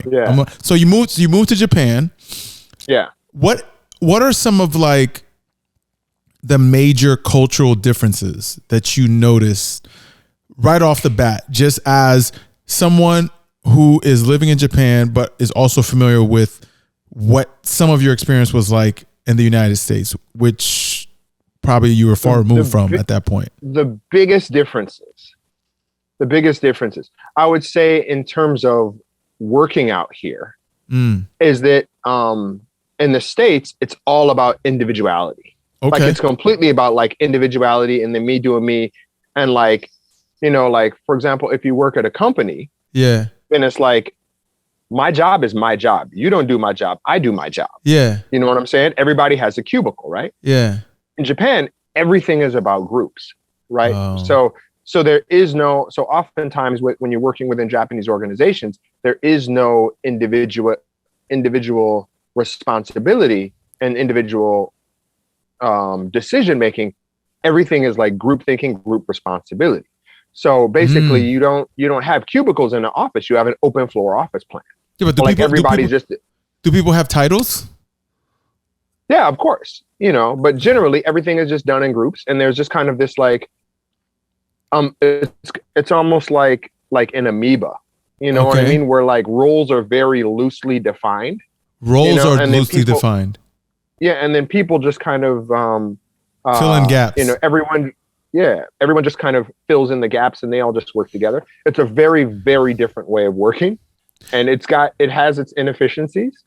Yeah. So you moved to Japan. Yeah. What are some of like the major cultural differences that you notice right off the bat, just as someone who is living in Japan but is also familiar with what some of your experience was like in the United States, which probably you were far removed from at that point? The biggest differences, I would say in terms of working out here, is that in the States, it's all about individuality. Okay. Like it's completely about like individuality and then me doing me. And like, you know, like, for example, if you work at a company, Yeah. then it's like, my job is my job. You don't do my job. I do my job. Yeah. You know what I'm saying? Everybody has a cubicle, right? Yeah. In Japan, everything is about groups, right? Oh. So there is no, so oftentimes when you're working within Japanese organizations, there is no individual responsibility and individual decision making. Everything is like group thinking, group responsibility. So basically, you don't have cubicles in the office. You have an open floor office plan. Yeah, but do people have titles? Yeah, of course. You know, but generally everything is just done in groups, and there's just kind of this like, it's almost like an amoeba. You know what I mean? Where like roles are very loosely defined. Roles are loosely defined. Yeah, and then people just kind of fill in gaps. You know, everyone just kind of fills in the gaps, and they all just work together. It's a very, very different way of working, and it has its inefficiencies.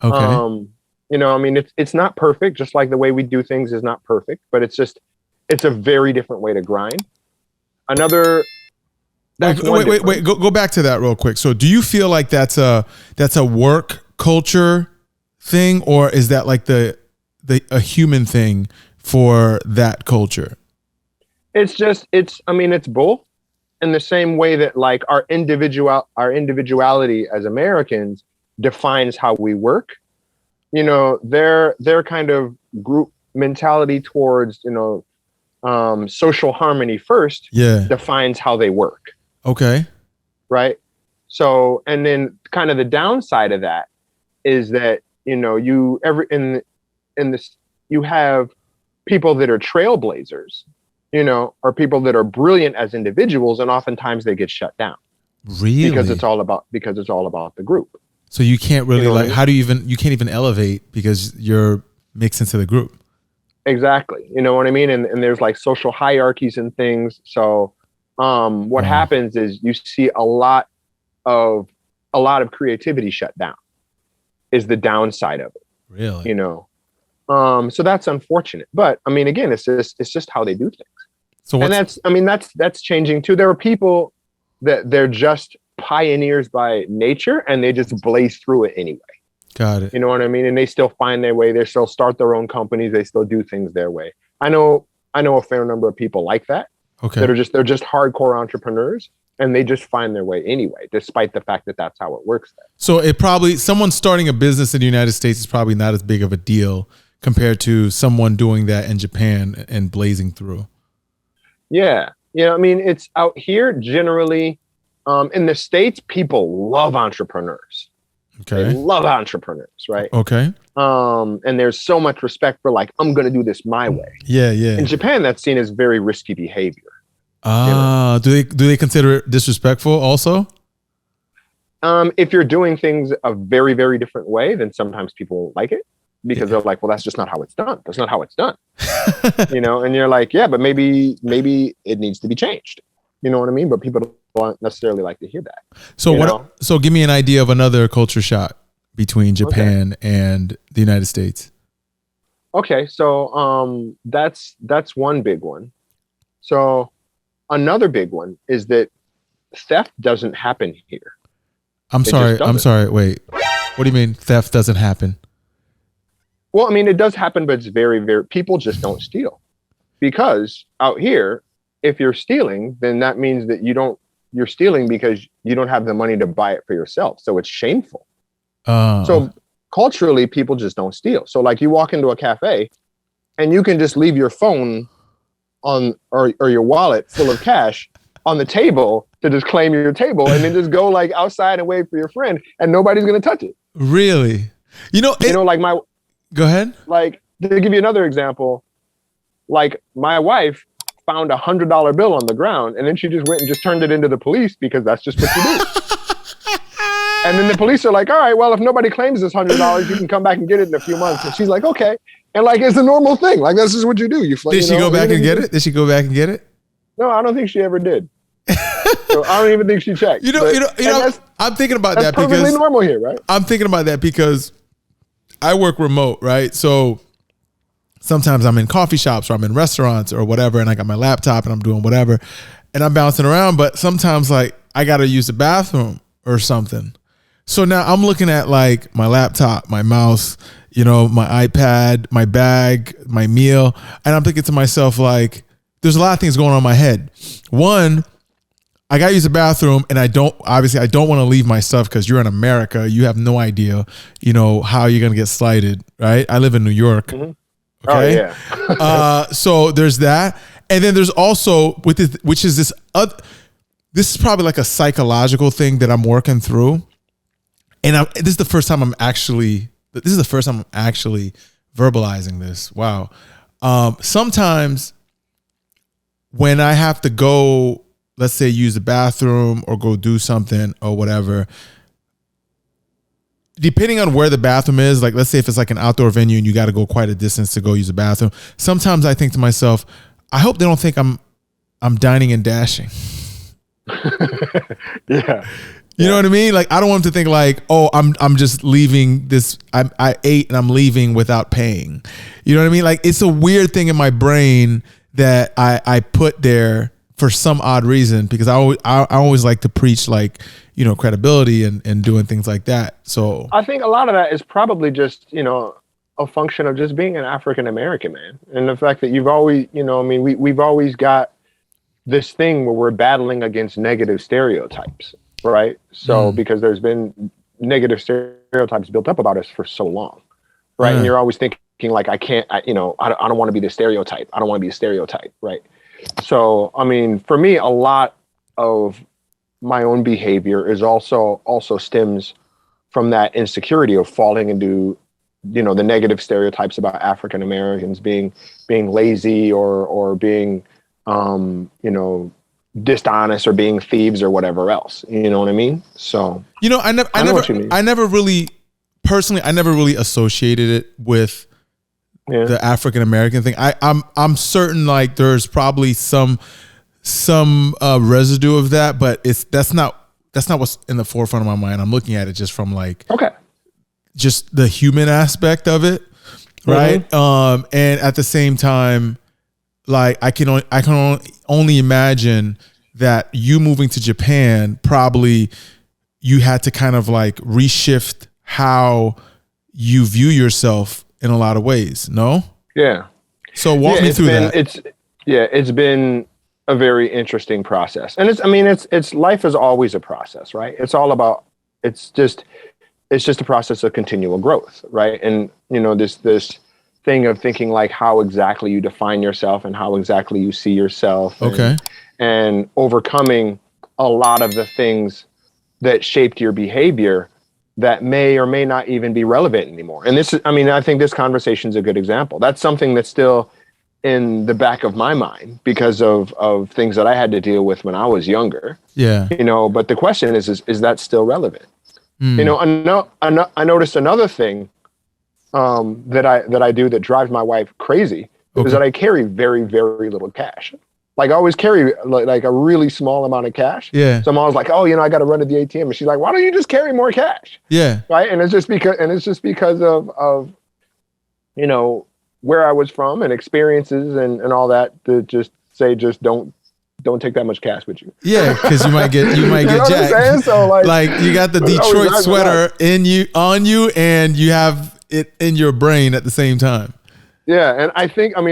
Okay. You know, I mean, it's not perfect, just like the way we do things is not perfect, but it's a very different way to grind. Wait. Go back to that real quick. So do you feel like that's a work culture thing, or is that like a human thing for that culture? It's both, in the same way that like our individuality as Americans defines how we work. You know, their kind of group mentality towards, you know, social harmony first defines how they work. Okay. Right. So, and then kind of the downside of that is that, you know, you have people that are trailblazers, you know, or people that are brilliant as individuals, and oftentimes they get shut down. Really? Because it's all about the group. So you can't really, you know, like, you can't even elevate because you're mixed into the group. Exactly. You know what I mean? And there's like social hierarchies and things. So what happens is you see a lot of creativity shut down is the downside of it. Really? You know? So that's unfortunate. But I mean, again, it's just how they do things. So that's changing too. There are people that they're just pioneers by nature and they just blaze through it anyway. Got it. You know what I mean? And they still find their way. They still start their own companies. They still do things their way. I know a fair number of people like that. Okay. They're just hardcore entrepreneurs, and they just find their way anyway, despite the fact that that's how it works there. So someone starting a business in the United States is probably not as big of a deal compared to someone doing that in Japan and blazing through. Yeah. You know, I mean, it's out here generally, in the States, people love entrepreneurs. Okay. They love entrepreneurs, right? Okay. And there's so much respect for like, I'm going to do this my way. Yeah, yeah. In Japan, that's seen as very risky behavior. Ah, do they consider it disrespectful also? If you're doing things a very, very different way, then sometimes people like it because they're like, well, that's just not how it's done. That's not how it's done. You know, and you're like, yeah, but maybe it needs to be changed. You know what I mean? But people don't necessarily like to hear that. So give me an idea of another culture shock between Japan and the United States. Okay, so that's one big one. So another big one is that theft doesn't happen here. I'm sorry. Wait, what do you mean theft doesn't happen? Well, I mean, it does happen, but it's very, very, people just don't steal. Because out here, if you're stealing, then that means that you're stealing because you don't have the money to buy it for yourself. So it's shameful. So culturally, people just don't steal. So like you walk into a cafe and you can just leave your phone on or your wallet full of cash on the table to just claim your table and then just go like outside and wait for your friend and nobody's going to touch it. Really? Like go ahead. Like, to give you another example, like my wife found $100 bill on the ground and then she just went and just turned it into the police because that's just what you do. And then the police are like, all right, well, if nobody claims this $100, you can come back and get it in a few months. And she's like, okay. And like, it's a normal thing. Like, this is what you do. Did she go back and get it? Did she go back and get it? No, I don't think she ever did. So I don't even think she checked. I'm thinking about that because that's perfectly normal here, right? I'm thinking about that because I work remote, right? So sometimes I'm in coffee shops or I'm in restaurants or whatever, and I got my laptop and I'm doing whatever, and I'm bouncing around. But sometimes like I got to use the bathroom or something. So now I'm looking at like my laptop, my mouse, my iPad, my bag, my meal. And I'm thinking to myself, like, there's a lot of things going on in my head. One, I got to use the bathroom and I don't want to leave my stuff because you're in America. You have no idea, how you're going to get slighted, right? I live in New York. Mm-hmm. Okay. Oh, yeah. So there's that. And then there's also which is this is probably like a psychological thing that I'm working through. And this is the first time I'm actually verbalizing this. Wow. Sometimes when I have to go, let's say use the bathroom or go do something or whatever, depending on where the bathroom is, like let's say if it's like an outdoor venue and you got to go quite a distance to go use the bathroom, sometimes I think to myself, I hope they don't think I'm dining and dashing. Yeah. You know what I mean? Like, I don't want them to think like, oh, I'm just leaving this. I ate and I'm leaving without paying. You know what I mean? Like, it's a weird thing in my brain that I put there for some odd reason, because I always like to preach like, credibility and doing things like that. So I think a lot of that is probably just, a function of just being an African American man. And the fact that you've always, we've always got this thing where we're battling against negative stereotypes. Right. So because there's been negative stereotypes built up about us for so long. Right. And you're always thinking like, I don't want to be the stereotype. I don't want to be a stereotype. Right. So, I mean, for me, a lot of my own behavior is also stems from that insecurity of falling into, the negative stereotypes about African Americans being lazy or being, dishonest or being thieves or whatever else. You know what I mean? So I never really associated it with the African American thing. I'm certain like there's probably some residue of that, but that's not what's in the forefront of my mind. I'm looking at it just from like just the human aspect of it, right? Mm-hmm. And at the same time, like I can only imagine that you moving to Japan, probably you had to kind of like reshift how you view yourself in a lot of ways. No? Yeah. So walk me through that. It's been a very interesting process. And it's life is always a process, right? It's just a process of continual growth, right? And this thing of thinking like how exactly you define yourself and how exactly you see yourself. And overcoming a lot of the things that shaped your behavior that may or may not even be relevant anymore. And I think this conversation is a good example. That's something that's still in the back of my mind because of things that I had to deal with when I was younger. Yeah. But the question is that still relevant? I noticed another thing that I do that drives my wife crazy is that I carry very, very little cash. Like I always carry like a really small amount of cash. Yeah. So I'm always like, oh, I got to run to the ATM. And she's like, why don't you just carry more cash? Yeah. Right. And it's just because of where I was from and experiences and all that to just say, just don't take that much cash with you. Yeah, because you might get jacked. So like you got the Detroit sweater on you, and you have it in your brain at the same time. Yeah, and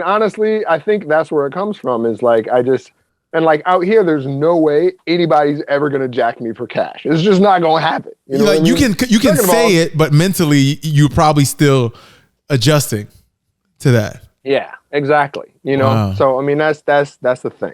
honestly, I think that's where it comes from. Is like like out here, there's no way anybody's ever gonna jack me for cash. It's just not gonna happen. You can say it, but mentally you're probably still adjusting to that. Yeah, exactly. Wow. So that's the thing.